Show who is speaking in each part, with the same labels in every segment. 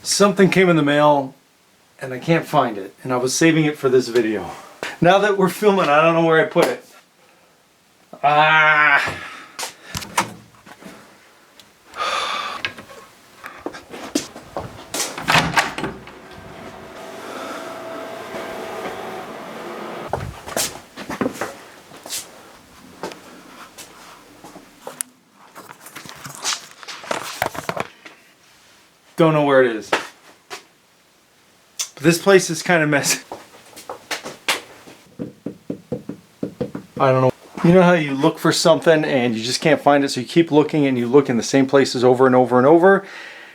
Speaker 1: Something came in the mail and I can't find it, and I was saving it for this video. Now that we're filming, I don't know where I put it. Don't know where it is. But this place is kind of messy. I don't know. You know how you look for something and you just can't find it, so you keep looking and you look in the same places over and over and over,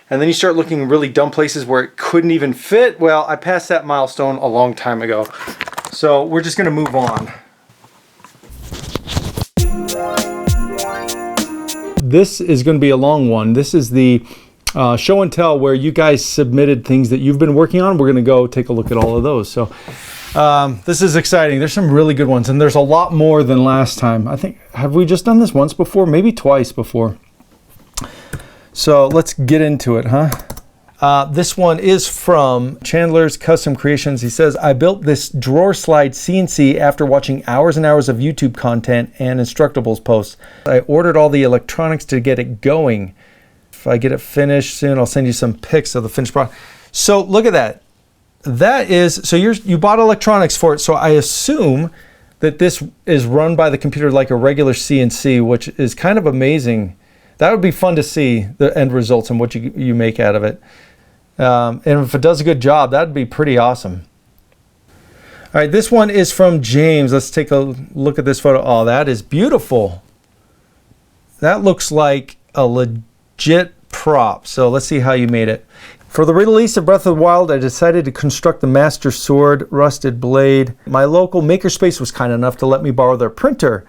Speaker 1: and then you start looking in really dumb places where it couldn't even fit? Well, I passed that milestone a long time ago. So we're just gonna move on. This is gonna be a long one. This is the show and tell where you guys submitted things that you've been working on. We're going to go take a look at all of those. So this is exciting. There's some really good ones, and there's a lot more than last time. I think, have we just done this once before? Maybe twice before. So let's get into it, huh? This one is from Chandler's Custom Creations. He says, I built this drawer slide CNC after watching hours and hours of YouTube content and Instructables posts. I ordered all the electronics to get it going. If I get it finished soon, I'll send you some pics of the finished product. So look at that. That is, so you bought electronics for it. So I assume that this is run by the computer like a regular CNC, which is kind of amazing. That would be fun to see the end results and what you make out of it. And if it does a good job, that'd be pretty awesome. All right, this one is from James. Let's take a look at this photo. Oh, that is beautiful. That looks like a legit prop. So let's see how you made it. For the release of Breath of the Wild, I decided to construct the Master Sword rusted blade. My local makerspace was kind enough to let me borrow their printer.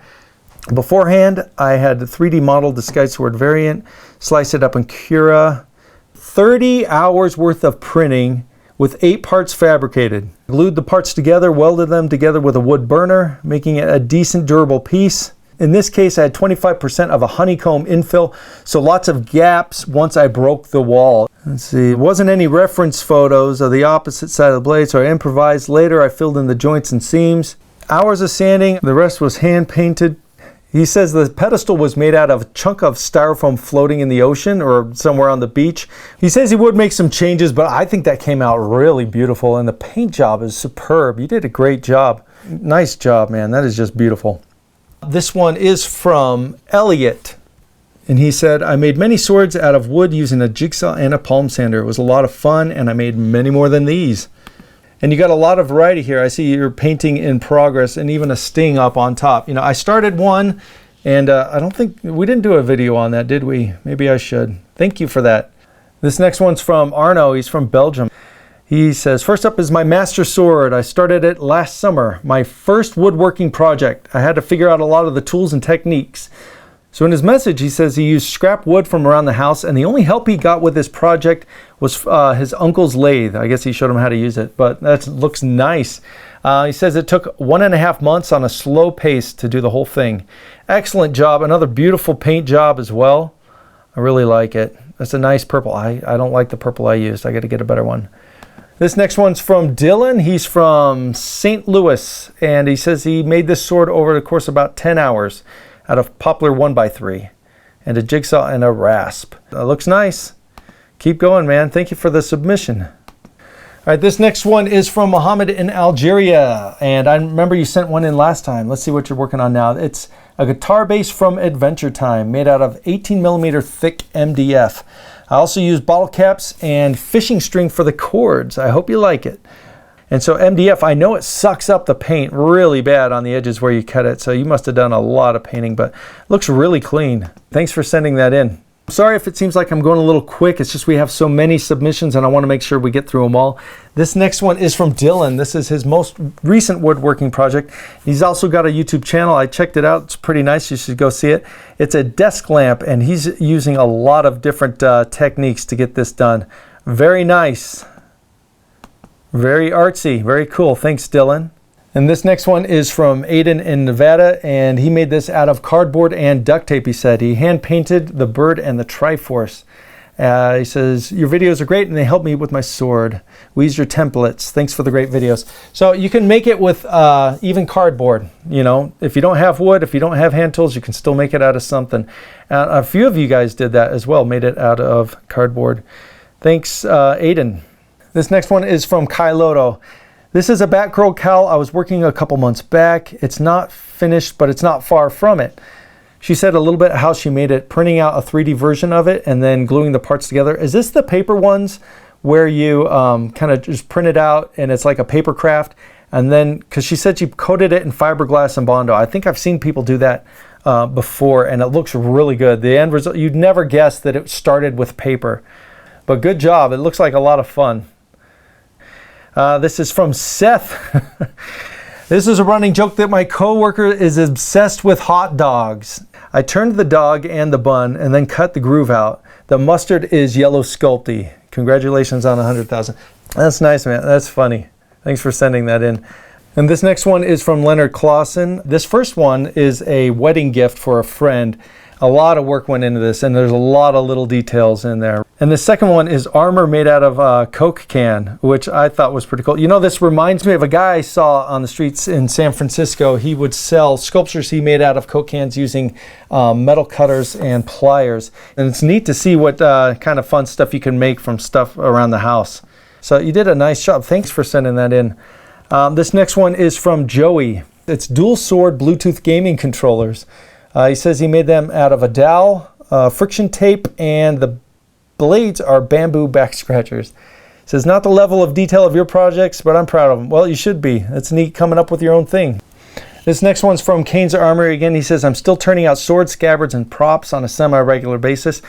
Speaker 1: Beforehand, I had the 3D model the Skyward variant, slice it up in Cura. 30 hours worth of printing with 8 parts fabricated. Glued the parts together, welded them together with a wood burner, making it a decent durable piece. In this case, I had 25% of a honeycomb infill, so lots of gaps once I broke the wall. Let's see, there wasn't any reference photos of the opposite side of the blade, so I improvised. Later, I filled in the joints and seams. Hours of sanding, the rest was hand painted. He says the pedestal was made out of a chunk of styrofoam floating in the ocean or somewhere on the beach. He says he would make some changes, but I think that came out really beautiful, and the paint job is superb. You did a great job. Nice job, man. That is just beautiful. This one is from Elliot, and he said, I made many swords out of wood using a jigsaw and a palm sander. It was a lot of fun, and I made many more than these. And you got a lot of variety here. I see you're painting in progress and even a sting up on top. You know, I started one, and I don't think, we didn't do a video on that, did we? Maybe I should. Thank you for that. This next one's from Arno. He's from Belgium. He says, first up is my Master Sword. I started it last summer, my first woodworking project. I had to figure out a lot of the tools and techniques. So in his message, he says he used scrap wood from around the house, and the only help he got with this project was his uncle's lathe. I guess he showed him how to use it, but that looks nice. He says it took 1.5 months on a slow pace to do the whole thing. Excellent job. Another beautiful paint job as well. I really like it. That's a nice purple. I don't like the purple I used. I got to get a better one. This next one's from Dylan. He's from St. Louis, and he says he made this sword over the course of about 10 hours out of poplar 1x3 and a jigsaw and a rasp. That looks nice. Keep going, man. Thank you for the submission. All right, this next one is from Mohammed in Algeria, and I remember you sent one in last time. Let's see what you're working on now. It's a guitar bass from Adventure Time made out of 18mm thick MDF. I also used bottle caps and fishing string for the cords. I hope you like it. And so MDF, I know it sucks up the paint really bad on the edges where you cut it, so you must have done a lot of painting, but it looks really clean. Thanks for sending that in. Sorry if it seems like I'm going a little quick. It's just we have so many submissions and I want to make sure we get through them all. This next one is from Dylan. This is his most recent woodworking project. He's also got a YouTube channel. I checked it out. It's pretty nice. You should go see it. It's a desk lamp, and he's using a lot of different techniques to get this done. Very nice. Very artsy. Very cool. Thanks, Dylan. And this next one is from Aiden in Nevada, and he made this out of cardboard and duct tape, he said. He hand painted the bird and the Triforce. He says, your videos are great and they help me with my sword. We use your templates. Thanks for the great videos. So you can make it with even cardboard. You know, if you don't have wood, if you don't have hand tools, you can still make it out of something. A few of you guys did that as well, made it out of cardboard. Thanks, Aiden. This next one is from Kyloto. This is a Batgirl cowl I was working a couple months back. It's not finished, but it's not far from it. She said a little bit how she made it, printing out a 3D version of it and then gluing the parts together. Is this the paper ones where you kind of just print it out and it's like a paper craft? And then, because she said she coated it in fiberglass and Bondo. I think I've seen people do that before and it looks really good. The end result, you'd never guess that it started with paper. But good job. It looks like a lot of fun. This is from Seth. This is a running joke that my coworker is obsessed with hot dogs. I turned the dog and the bun and then cut the groove out. The mustard is yellow sculpty. Congratulations on 100,000. That's nice, man. That's funny. Thanks for sending that in. And this next one is from Leonard Clausen. This first one is a wedding gift for a friend. A lot of work went into this and there's a lot of little details in there. And the second one is armor made out of a Coke can, which I thought was pretty cool. You know, this reminds me of a guy I saw on the streets in San Francisco. He would sell sculptures he made out of Coke cans using metal cutters and pliers. And it's neat to see what kind of fun stuff you can make from stuff around the house. So you did a nice job. Thanks for sending that in. This next one is from Joey. It's dual sword Bluetooth gaming controllers. He says he made them out of a dowel, friction tape, and the blades are bamboo back scratchers. He says, not the level of detail of your projects, but I'm proud of them. Well, you should be. It's neat coming up with your own thing. This next one's from Kane's Armory. Again, he says, I'm still turning out swords, scabbards, and props on a semi-regular basis.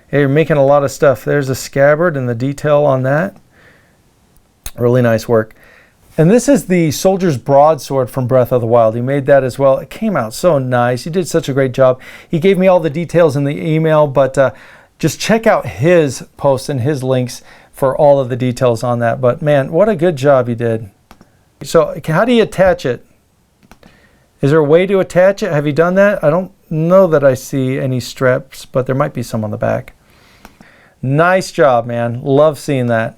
Speaker 1: Hey, you're making a lot of stuff. There's a scabbard and the detail on that. Really nice work. And this is the Soldier's Broadsword from Breath of the Wild. He made that as well. It came out so nice. He did such a great job. He gave me all the details in the email, but just check out his posts and his links for all of the details on that. But man, what a good job you did. So how do you attach it? Is there a way to attach it? Have you done that? I don't know that I see any straps, but there might be some on the back. Nice job, man. Love seeing that.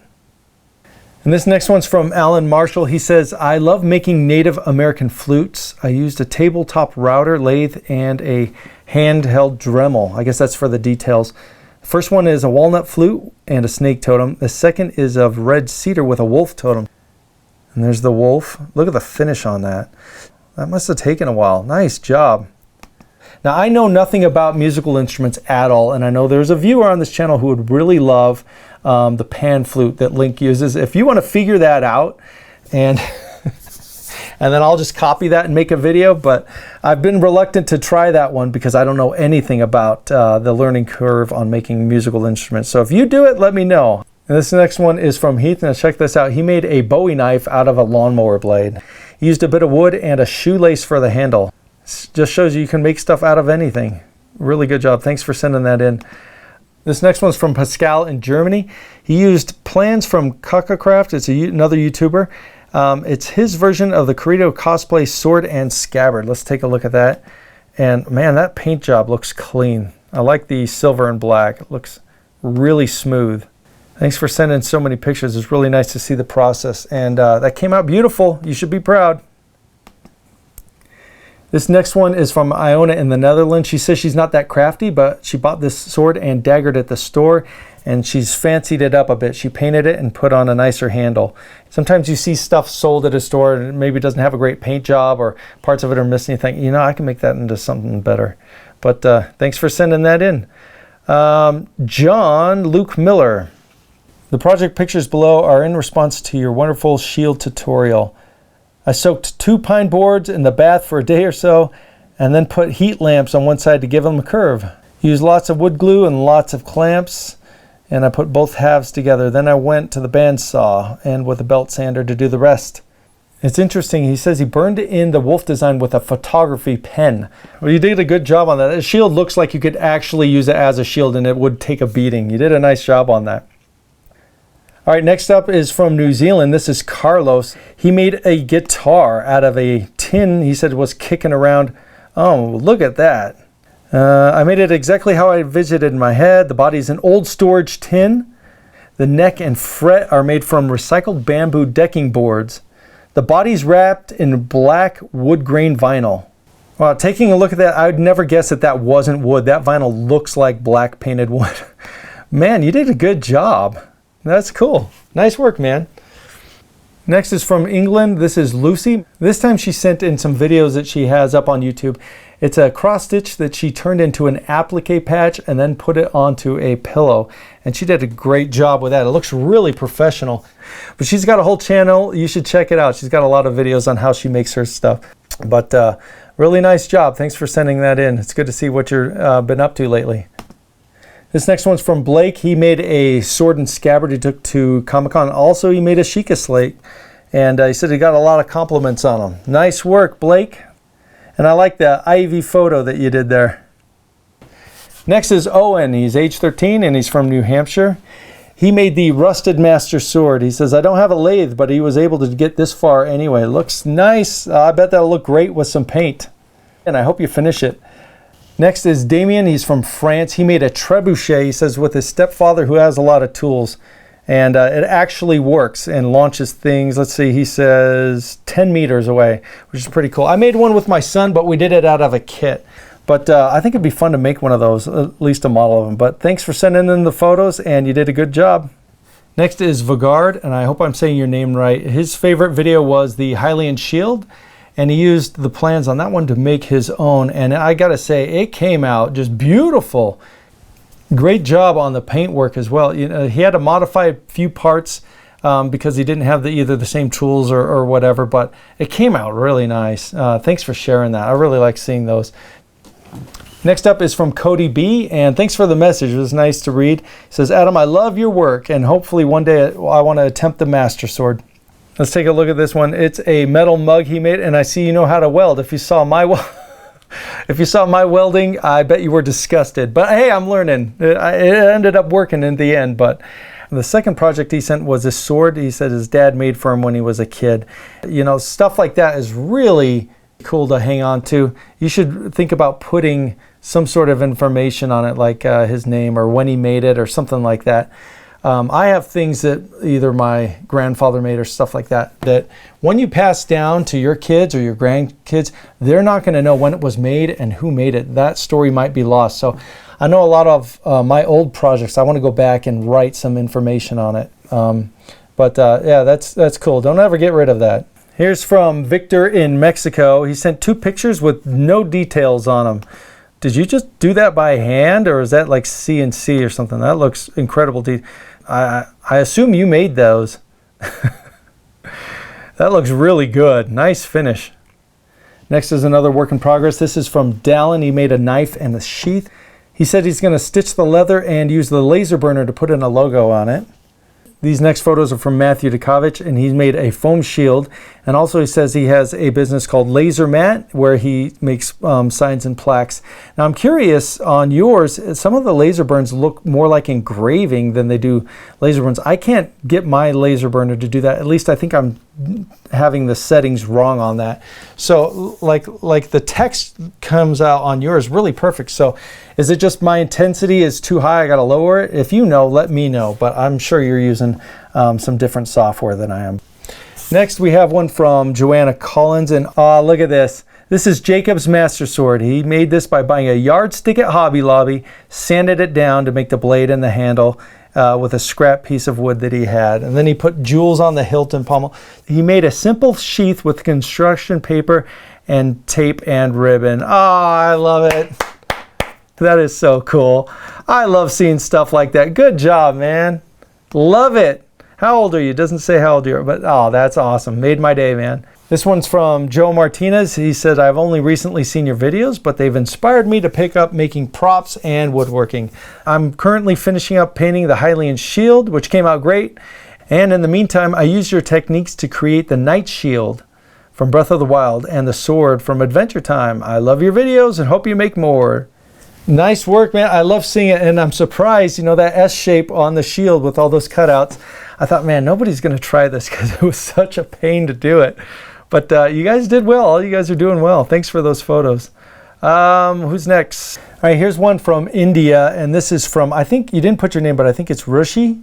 Speaker 1: And this next one's from Alan Marshall. He says, I love making Native American flutes. I used a tabletop router, lathe, and a handheld Dremel. I guess that's for the details. The first one is a walnut flute and a snake totem. The second is of red cedar with a wolf totem. And there's the wolf. Look at the finish on that. That must have taken a while. Nice job. Now, I know nothing about musical instruments at all, and I know there's a viewer on this channel who would really love the pan flute that Link uses. If you want to figure that out, and and then I'll just copy that and make a video, but I've been reluctant to try that one because I don't know anything about the learning curve on making musical instruments. So if you do it, let me know. And this next one is from Heath. Now check this out. He made a Bowie knife out of a lawnmower blade. He used a bit of wood and a shoelace for the handle. Just shows you can make stuff out of anything. Really good job. Thanks for sending that in. This next one's from Pascal in Germany. He used plans from KakaCraft. It's another YouTuber. It's his version of the Corito cosplay sword and scabbard. Let's take a look at that. And man, that paint job looks clean. I like the silver and black. It looks really smooth. Thanks for sending so many pictures. It's really nice to see the process. And that came out beautiful. You should be proud. This next one is from Iona in the Netherlands. She says she's not that crafty, but she bought this sword and dagger at the store, and she's fancied it up a bit. She painted it and put on a nicer handle. Sometimes you see stuff sold at a store and maybe it doesn't have a great paint job or parts of it are missing. You think, you know, I can make that into something better. But thanks for sending that in. John Luke Miller. The project pictures below are in response to your wonderful shield tutorial. I soaked 2 pine boards in the bath for a day or so and then put heat lamps on one side to give them a curve. Used lots of wood glue and lots of clamps, and I put both halves together. Then I went to the bandsaw and with a belt sander to do the rest. It's interesting, he says he burned in the wolf design with a photography pen. Well, you did a good job on that. The shield looks like you could actually use it as a shield and it would take a beating. You did a nice job on that. All right, next up is from New Zealand. This is Carlos. He made a guitar out of a tin he said was kicking around. Oh, look at that. I made it exactly how I envisioned it in my head. The body is an old storage tin. The neck and fret are made from recycled bamboo decking boards. The body's wrapped in black wood grain vinyl. Wow, taking a look at that, I would never guess that that wasn't wood. That vinyl looks like black painted wood. Man, you did a good job. That's cool. Nice work, man. Next is from England. This is Lucy. This time she sent in some videos that she has up on YouTube. It's a cross stitch that she turned into an applique patch and then put it onto a pillow. And she did a great job with that. It looks really professional. But she's got a whole channel. You should check it out. She's got a lot of videos on how she makes her stuff. But really nice job. Thanks for sending that in. It's good to see what you've been up to lately. This next one's from Blake. He made a sword and scabbard he took to Comic-Con. Also, he made a Sheikah slate. And he said he got a lot of compliments on him. Nice work, Blake. And I like the Ivy photo that you did there. Next is Owen. He's age 13 and he's from New Hampshire. He made the Rusted Master Sword. He says, I don't have a lathe, but he was able to get this far anyway. It looks nice. I bet that'll look great with some paint. And I hope you finish it. Next is Damien. He's from France. He made a trebuchet, he says, with his stepfather who has a lot of tools. And it actually works and launches things. Let's see, he says 10 meters away, which is pretty cool. I made one with my son, but we did it out of a kit. But I think it'd be fun to make one of those, at least a model of them. But thanks for sending in the photos, and you did a good job. Next is Vagard, and I hope I'm saying your name right. His favorite video was the Hylian shield, and he used the plans on that one to make his own. And I gotta say, it came out just beautiful. Great job on the paint work as well. You know, he had to modify a few parts because he didn't have either the same tools or whatever, but it came out really nice. Thanks for sharing that. I really like seeing those. Next up is from Cody B, and thanks for the message. It was nice to read. He says, Adam, I love your work, and hopefully one day I want to attempt the Master Sword. Let's take a look at this one. It's a metal mug he made, and I see you know how to weld. If you saw my welding, I bet you were disgusted. But hey, I'm learning. It ended up working in the end. But the second project he sent was a sword he said his dad made for him when he was a kid. You know, stuff like that is really cool to hang on to. You should think about putting some sort of information on it, like his name or when he made it or something like that. I have things that either my grandfather made or stuff like that, that when you pass down to your kids or your grandkids, they're not going to know when it was made and who made it. That story might be lost. So I know a lot of my old projects, I want to go back and write some information on it. Yeah, that's cool. Don't ever get rid of that. Here's from Victor in Mexico. He sent 2 pictures with no details on them. Did you just do that by hand, or is that like CNC or something? That looks incredible. I assume you made those. That looks really good. Nice finish. Next is another work in progress. This is from Dallin. He made a knife and a sheath. He said he's going to stitch the leather and use the laser burner to put in a logo on it. These next photos are from Matthew Dukovich, and he's made a foam shield. And also he says he has a business called Laser Mat, where he makes signs and plaques. Now I'm curious on yours, some of the laser burns look more like engraving than they do laser burns. I can't get my laser burner to do that. At least I think I'm having the settings wrong on that. So like the text comes out on yours really perfect. So is it just my intensity is too high? I got to lower it. If you know, let me know, but I'm sure you're using some different software than I am. Next, we have one from Joanna Collins, and look at this. This is Jacob's Master Sword. He made this by buying a yardstick at Hobby Lobby, sanded it down to make the blade and the handle with a scrap piece of wood that he had. And then he put jewels on the hilt and pommel. He made a simple sheath with construction paper and tape and ribbon. Oh, I love it. That is so cool. I love seeing stuff like that. Good job, man. Love it. How old are you? It doesn't say how old you are, but oh, that's awesome. Made my day, man. This one's from Joe Martinez. He said, I've only recently seen your videos, but they've inspired me to pick up making props and woodworking. I'm currently finishing up painting the Hylian shield, which came out great. And in the meantime, I used your techniques to create the Knight Shield from Breath of the Wild and the sword from Adventure Time. I love your videos and hope you make more. Nice work, man. I love seeing it, and I'm surprised, you know, that S shape on the shield with all those cutouts. I thought, man, nobody's going to try this because it was such a pain to do it. But you guys did well. All you guys are doing well. Thanks for those photos. Who's next? All right, here's one from India, and this is from, I think you didn't put your name, but I think it's Rishi.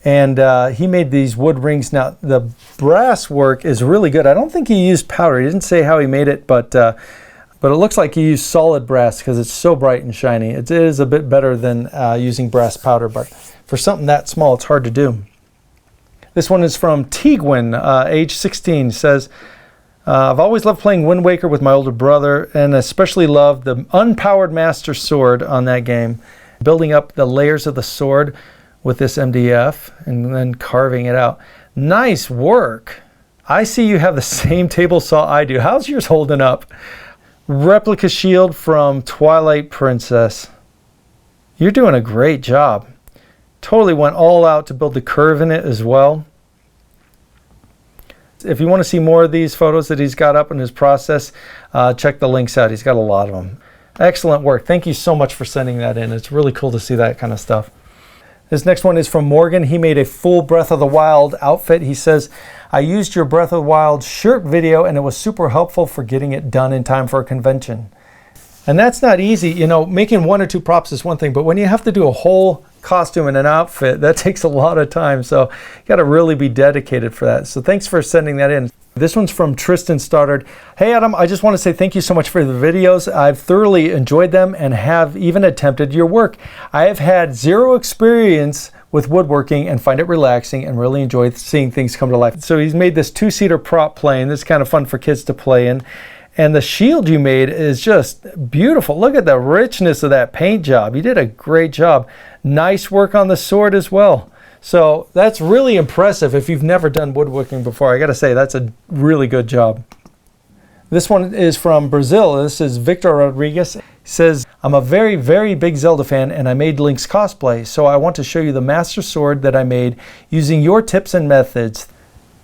Speaker 1: And he made these wood rings. Now, the brass work is really good. I don't think he used powder. He didn't say how he made it, but it looks like he used solid brass because it's so bright and shiny. It is a bit better than using brass powder, but for something that small, it's hard to do. This one is from Tiguan, age 16, says, I've always loved playing Wind Waker with my older brother, and especially loved the unpowered Master Sword on that game. Building up the layers of the sword with this MDF and then carving it out. Nice work. I see you have the same table saw I do. How's yours holding up? Replica shield from Twilight Princess. You're doing a great job. Totally went all out to build the curve in it as well. If you want to see more of these photos that he's got up in his process, check the links out. He's got a lot of them. Excellent work. Thank you so much for sending that in. It's really cool to see that kind of stuff. This next one is from Morgan. He made a full Breath of the Wild outfit. He says, I used your Breath of the Wild shirt video and it was super helpful for getting it done in time for a convention. And that's not easy. You know, making 1 or 2 props is one thing, but when you have to do a whole costume and an outfit, that takes a lot of time. So you got to really be dedicated for that. So thanks for sending that in. This one's from Tristan Stoddard. Hey Adam, I just want to say thank you so much for the videos. I've thoroughly enjoyed them and have even attempted your work. I have had 0 experience with woodworking and find it relaxing and really enjoy seeing things come to life. So he's made this 2-seater prop plane. This is kind of fun for kids to play in. And the shield you made is just beautiful. Look at the richness of that paint job. You did a great job. Nice work on the sword as well. So that's really impressive if you've never done woodworking before. I got to say, that's a really good job. This one is from Brazil. This is Victor Rodriguez. He says, I'm a very, very big Zelda fan and I made Link's cosplay. So I want to show you the Master Sword that I made using your tips and methods.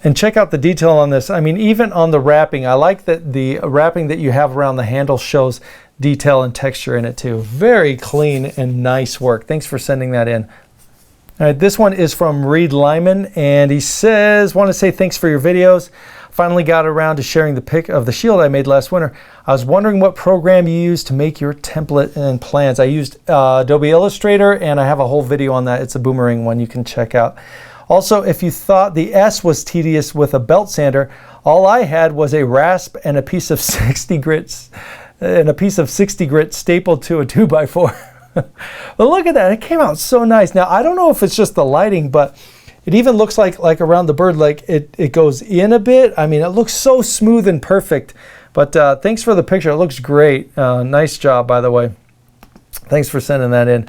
Speaker 1: And check out the detail on this. I mean, even on the wrapping, I like that the wrapping that you have around the handle shows detail and texture in it too. Very clean and nice work. Thanks for sending that in. All right, this one is from Reed Lyman, and he says, want to say thanks for your videos. Finally got around to sharing the pic of the shield I made last winter. I was wondering what program you used to make your template and plans. I used Adobe Illustrator, and I have a whole video on that. It's a boomerang one you can check out. Also, if you thought the S was tedious with a belt sander, all I had was a rasp and a piece of 60 grit stapled to a 2x4. But look at that, it came out so nice. Now, I don't know if it's just the lighting, but it even looks like around the bird, like it goes in a bit. I mean, it looks so smooth and perfect. But thanks for the picture, it looks great. Nice job, by the way. Thanks for sending that in.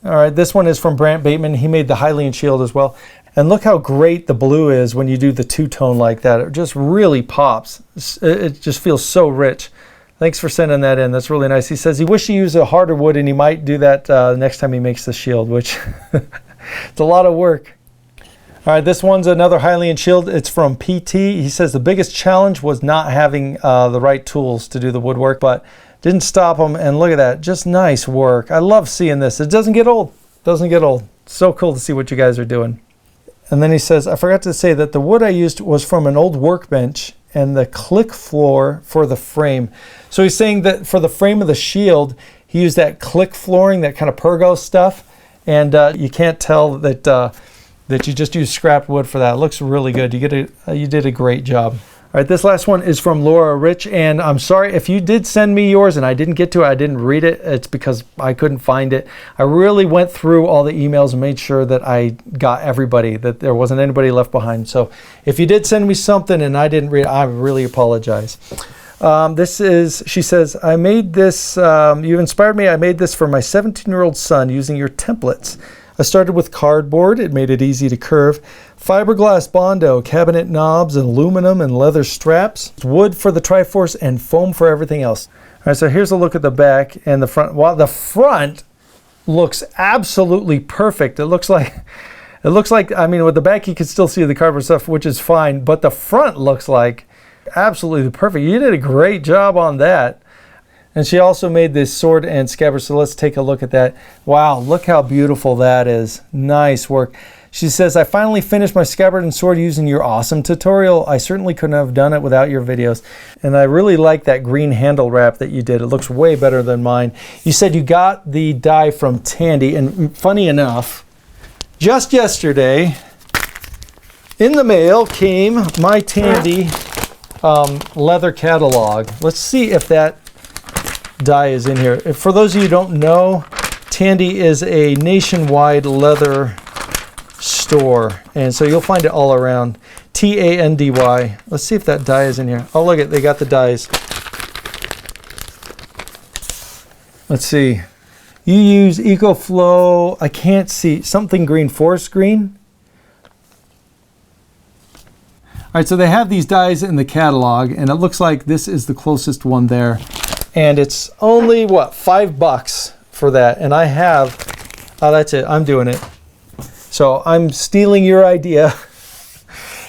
Speaker 1: All right, this one is from Brant Bateman. He made the Hylian shield as well. And look how great the blue is when you do the two-tone like that. It just really pops. It just feels so rich. Thanks for sending that in. That's really nice. He says he wished he used a harder wood and he might do that next time he makes the shield, which it's a lot of work. All right, this one's another Hylian shield. It's from PT. He says the biggest challenge was not having the right tools to do the woodwork, but didn't stop him. And look at that, just nice work. I love seeing this. It doesn't get old. Doesn't get old. So cool to see what you guys are doing. And then he says, I forgot to say that the wood I used was from an old workbench and the click floor for the frame. So he's saying that for the frame of the shield, he used that click flooring, that kind of pergo stuff. And you can't tell that that you just used scrap wood for that. It looks really good. You did a great job. All right, this last one is from Laura Rich, and I'm sorry if you did send me yours and I didn't get to it, I didn't read it. It's because I couldn't find it. I really went through all the emails and made sure that I got everybody, that there wasn't anybody left behind. So if you did send me something and I didn't read it, I really apologize. She says, I made this, you inspired me. I made this for my 17-year-old son using your templates. I started with cardboard. It made it easy to curve. Fiberglass Bondo, cabinet knobs, and aluminum and leather straps, wood for the Triforce, and foam for everything else. All right, so here's a look at the back and the front. Well, the front looks absolutely perfect. It looks like, I mean, with the back you can still see the cardboard stuff, which is fine, but the front looks like absolutely perfect. You did a great job on that. And she also made this sword and scabbard, so let's take a look at that. Wow, look how beautiful that is. Nice work. She says, I finally finished my scabbard and sword using your awesome tutorial. I certainly couldn't have done it without your videos. And I really like that green handle wrap that you did. It looks way better than mine. You said you got the die from Tandy, and funny enough, just yesterday in the mail came my Tandy leather catalog. Let's see if that die is in here. For those of you who don't know, Tandy is a nationwide leather store, and so you'll find it all around. Tandy. Let's see if that die is in here. Oh, look at, they got the dies. Let's see. You use EcoFlow. I can't see something green, forest green. All right, so they have these dies in the catalog, and it looks like this is the closest one there, and it's only what, $5 for that, and I have. Oh, that's it. I'm doing it. So I'm stealing your idea,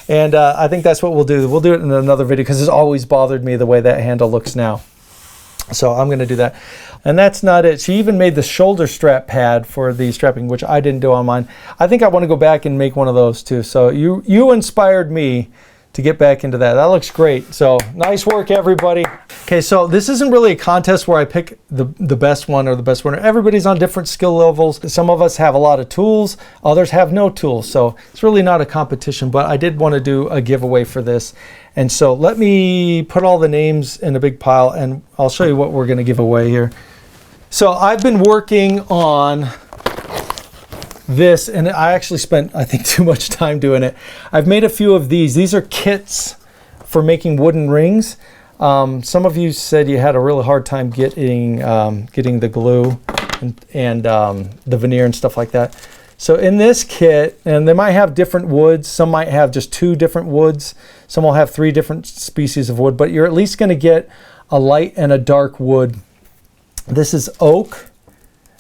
Speaker 1: and I think that's what we'll do. We'll do it in another video because it's always bothered me the way that handle looks now. So I'm going to do that. And that's not it. She even made the shoulder strap pad for the strapping, which I didn't do on mine. I think I want to go back and make one of those too. So you inspired me to get back into that. That looks great. So nice work, everybody. Okay, so this isn't really a contest where I pick the best one or the best winner. Everybody's on different skill levels. Some of us have a lot of tools, others have no tools. So it's really not a competition, but I did want to do a giveaway for this. And so let me put all the names in a big pile, and I'll show you what we're going to give away here. So I've been working on this, and I actually spent, I think, too much time doing it. I've made a few of these. These are kits for making wooden rings. Some of you said you had a really hard time getting the glue and the veneer and stuff like that. So in this kit, and they might have different woods, some might have just 2 different woods, some will have 3 different species of wood, but you're at least going to get a light and a dark wood. This is oak,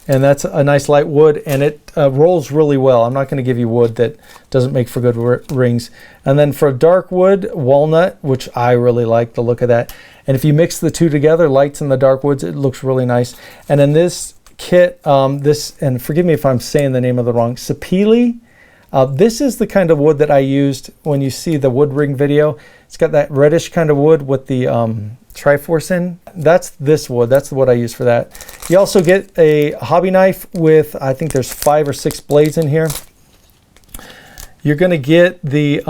Speaker 1: and that's a nice light wood, and it rolls really well. I'm not going to give you wood that doesn't make for good rings. And then for dark wood, walnut, which I really like the look of that. And if you mix the 2 together, lights and the dark woods, it looks really nice. And in this kit, and forgive me if I'm saying the name of the wrong, sapele. This is the kind of wood that I used when you see the wood ring video. It's got that reddish kind of wood with the Triforce in. That's this wood. That's the wood I use for that. You also get a hobby knife with, I think there's 5 or 6 blades in here. You're going to get the,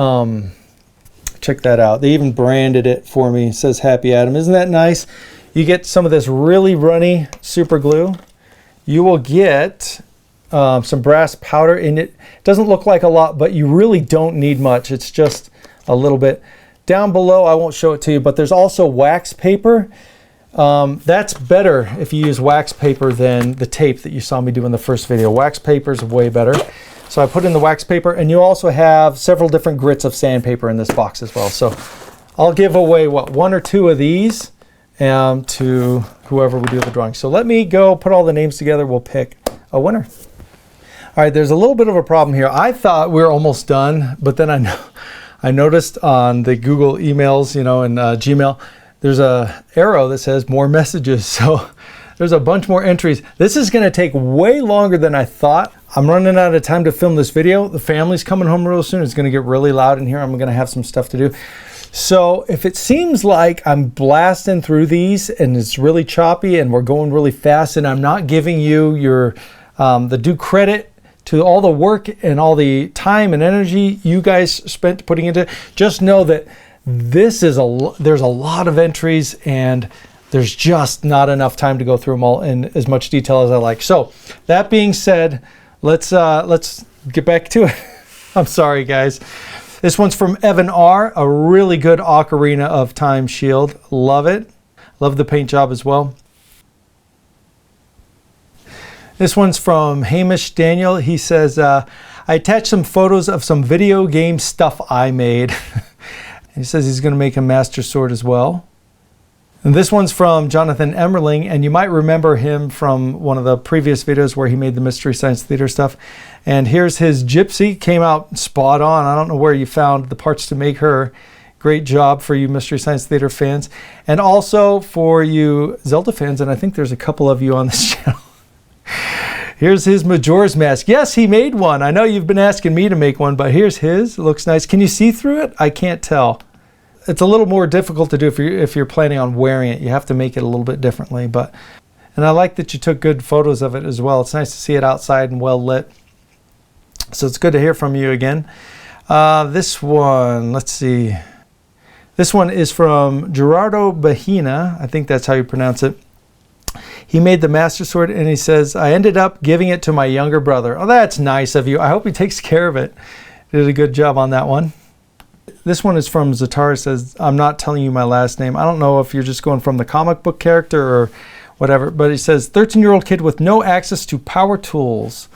Speaker 1: check that out. They even branded it for me. It says HappyAtom. Isn't that nice? You get some of this really runny super glue. You will get some brass powder in it. It doesn't look like a lot, but you really don't need much. It's just a little bit. Down below, I won't show it to you, but there's also wax paper. That's better if you use wax paper than the tape that you saw me do in the first video. Wax paper is way better. So I put in the wax paper, and you also have several different grits of sandpaper in this box as well. So I'll give away, what, 1 or 2 of these to whoever we do the drawing. So let me go put all the names together. We'll pick a winner. All right, there's a little bit of a problem here. I thought we were almost done, but then I noticed on the Google emails, you know, and Gmail, there's a arrow that says more messages. So there's a bunch more entries. This is going to take way longer than I thought. I'm running out of time to film this video. The family's coming home real soon. It's going to get really loud in here. I'm going to have some stuff to do. So if it seems like I'm blasting through these and it's really choppy and we're going really fast and I'm not giving you your the due credit to all the work and all the time and energy you guys spent putting into it, just know that this is there's a lot of entries and there's just not enough time to go through them all in as much detail as I like. So that being said, let's get back to it. I'm sorry, guys. This one's from Evan R. A really good Ocarina of Time shield. Love it. Love the paint job as well. This one's from Hamish Daniel. He says, I attached some photos of some video game stuff I made. He says he's going to make a master sword as well. And this one's from Jonathan Emmerling, and you might remember him from one of the previous videos where he made the Mystery Science Theater stuff. And here's his Gypsy. Came out spot on. I don't know where you found the parts to make her. Great job for you Mystery Science Theater fans. And also for you Zelda fans, and I think there's a couple of you on this channel. Here's his Majora's Mask. Yes, he made one. I know you've been asking me to make one, but here's his. It looks nice. Can you see through it? I can't tell. It's a little more difficult to do if you're planning on wearing it. You have to make it a little bit differently. And I like that you took good photos of it as well. It's nice to see it outside and well lit. So it's good to hear from you again. This one, let's see. This one is from Gerardo Bahina. I think that's how you pronounce it. He made the Master Sword, and he says, I ended up giving it to my younger brother. Oh, that's nice of you. I hope he takes care of it. Did a good job on that one. This one is from Zatar. Says, I'm not telling you my last name. I don't know if you're just going from the comic book character or whatever, but he says, 13-year-old kid with no access to power tools,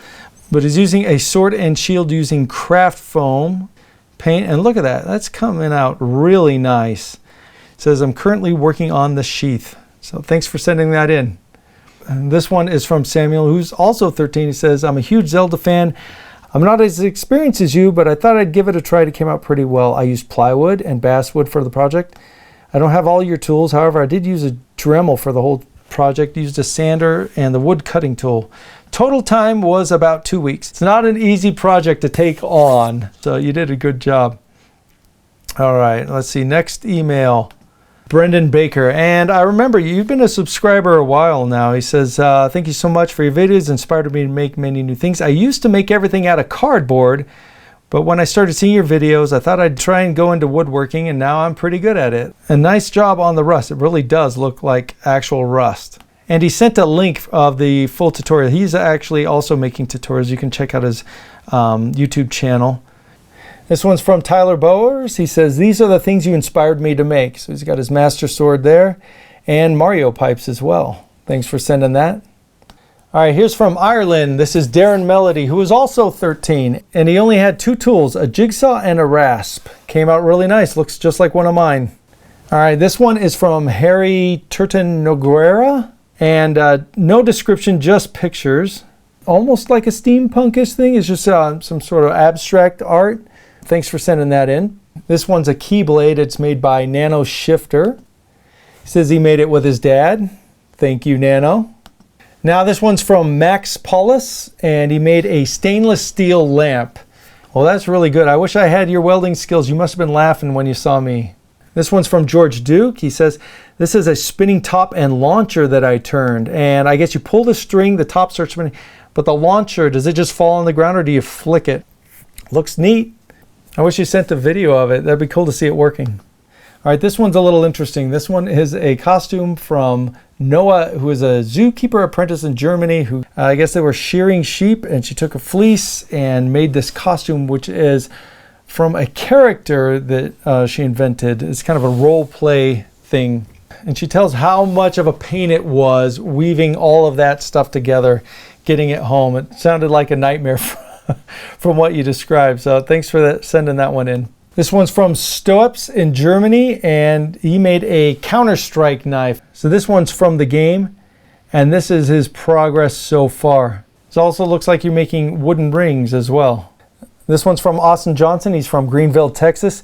Speaker 1: but is using a sword and shield using craft foam paint. And look at that. That's coming out really nice. It says, I'm currently working on the sheath. So thanks for sending that in. And this one is from Samuel, who's also 13. He says, I'm a huge Zelda fan. I'm not as experienced as you, but I thought I'd give it a try. It came out pretty well. I used plywood and basswood for the project. I don't have all your tools. However, I did use a Dremel for the whole project. Used a sander and the wood cutting tool. Total time was about 2 weeks. It's not an easy project to take on, so you did a good job. All right, let's see. Next email. Brendan Baker, and I remember you've been a subscriber a while now. He says, thank you so much for your videos, inspired me to make many new things. I used to make everything out of cardboard, but when I started seeing your videos, I thought I'd try and go into woodworking, and now I'm pretty good at it. A nice job on the rust. It really does look like actual rust. And he sent a link of the full tutorial. He's actually also making tutorials. You can check out his YouTube channel. This one's from Tyler Bowers. He says, these are the things you inspired me to make. So he's got his Master Sword there and Mario pipes as well. Thanks for sending that. All right, here's from Ireland. This is Darren Melody, who is also 13. And he only had 2 tools, a jigsaw and a rasp. Came out really nice. Looks just like one of mine. All right, this one is from Harry Turton Noguera. And no description, just pictures. Almost like a steampunkish thing. It's just some sort of abstract art. Thanks for sending that in. This one's a Keyblade. It's made by Nano Shifter. He says he made it with his dad. Thank you, Nano. Now this one's from Max Paulus, and he made a stainless steel lamp. Well, that's really good. I wish I had your welding skills. You must have been laughing when you saw me. This one's from George Duke. He says, this is a spinning top and launcher that I turned. And I guess you pull the string, the top starts spinning, but the launcher, does it just fall on the ground or do you flick it? Looks neat. I wish you sent a video of it. That'd be cool to see it working. All right, this one's a little interesting. This one is a costume from Noah, who is a zookeeper apprentice in Germany, who I guess they were shearing sheep, and she took a fleece and made this costume, which is from a character that she invented. It's kind of a role play thing. And she tells how much of a pain it was weaving all of that stuff together, getting it home. It sounded like a nightmare from what you described. So thanks for that, sending that one in. This one's from Stoeps in Germany, and he made a Counter-Strike knife. So this one's from the game, and this is his progress so far. It also looks like you're making wooden rings as well. This one's from Austin Johnson. He's from Greenville, Texas.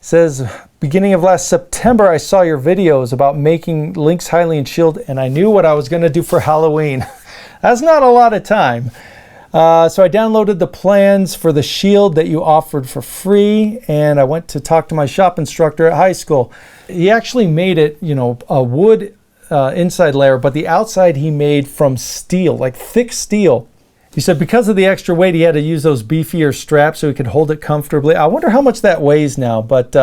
Speaker 1: Says, beginning of last September, I saw your videos about making Link's Hylian shield, and I knew what I was going to do for Halloween. That's not a lot of time. So I downloaded the plans for the shield that you offered for free, and I went to talk to my shop instructor at high school. He actually made it, you know, a wood inside layer, but the outside he made from steel, like thick steel. He said because of the extra weight, he had to use those beefier straps so he could hold it comfortably. I wonder how much that weighs now, but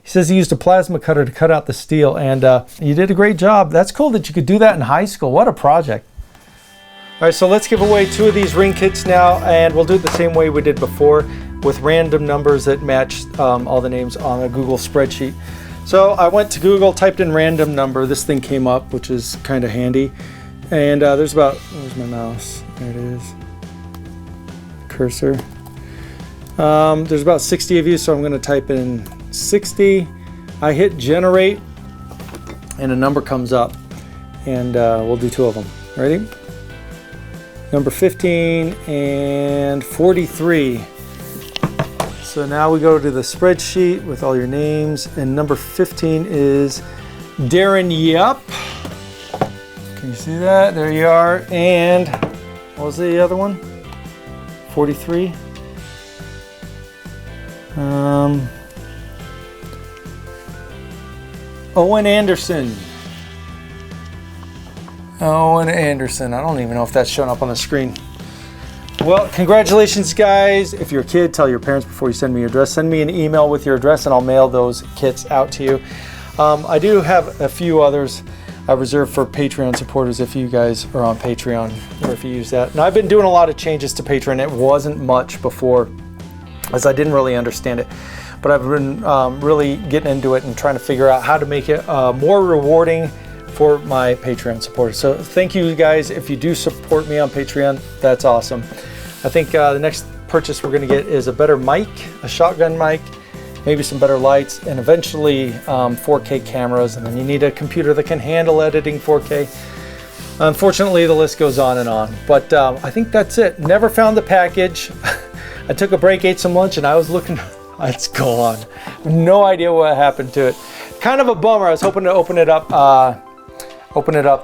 Speaker 1: he says he used a plasma cutter to cut out the steel, and you did a great job. That's cool that you could do that in high school. What a project. All right, so let's give away 2 of these ring kits now, and we'll do it the same way we did before with random numbers that match all the names on a Google spreadsheet. So I went to Google, typed in random number. This thing came up, which is kind of handy. And there's about, where's my mouse? There it is. Cursor. There's about 60 of you, so I'm going to type in 60. I hit generate, and a number comes up, and we'll do 2 of them. Ready? Number 15 and 43. So now we go to the spreadsheet with all your names, and number 15 is Darren Yup. Can you see that? There you are. And What was the other one? 43. Owen Anderson. Owen Anderson. I don't even know if that's showing up on the screen. Well, congratulations, guys. If you're a kid, tell your parents before you send me your address. Send me an email with your address and I'll mail those kits out to you. I do have a few others I reserved for Patreon supporters if you guys are on Patreon or if you use that. Now, I've been doing a lot of changes to Patreon. It wasn't much before as I didn't really understand it. But I've been really getting into it and trying to figure out how to make it more rewarding for my Patreon supporters. So thank you guys. If you do support me on Patreon, that's awesome. I think the next purchase we're gonna get is a better mic, a shotgun mic, maybe some better lights, and eventually 4K cameras. And then you need a computer that can handle editing 4K. Unfortunately, the list goes on and on. But I think that's it. Never found the package. I took a break, ate some lunch, and I was looking. It's gone. No idea what happened to it. Kind of a bummer. I was hoping to open it up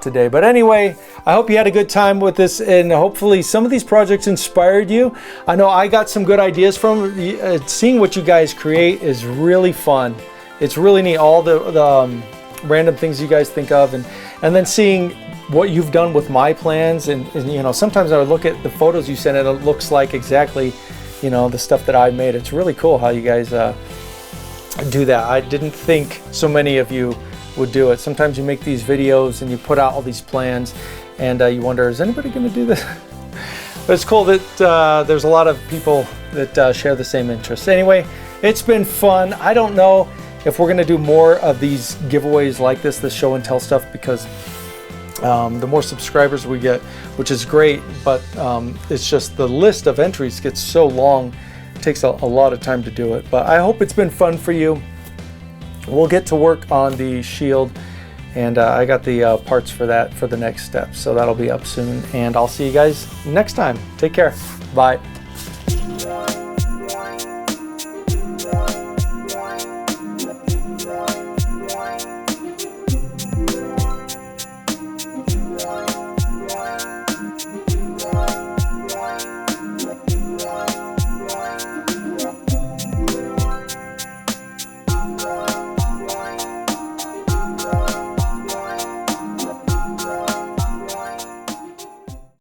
Speaker 1: today. But anyway, I hope you had a good time with this, and hopefully some of these projects inspired you. I know I got some good ideas from seeing what you guys create is really fun. It's really neat, all the random things you guys think of, and then seeing what you've done with my plans. And you know, sometimes I would look at the photos you sent and it looks like exactly, you know, the stuff that I made. It's really cool how you guys do that. I didn't think so many of you would do it. Sometimes you make these videos and you put out all these plans and you wonder, is anybody going to do this? But it's cool that there's a lot of people that share the same interests. Anyway, it's been fun. I don't know if we're going to do more of these giveaways like this, the show and tell stuff, because the more subscribers we get, which is great, but it's just the list of entries gets so long. It takes a lot of time to do it. But I hope it's been fun for you. We'll get to work on the shield, and I got the parts for that for the next step, so that'll be up soon, and I'll see you guys next time. Take care. Bye.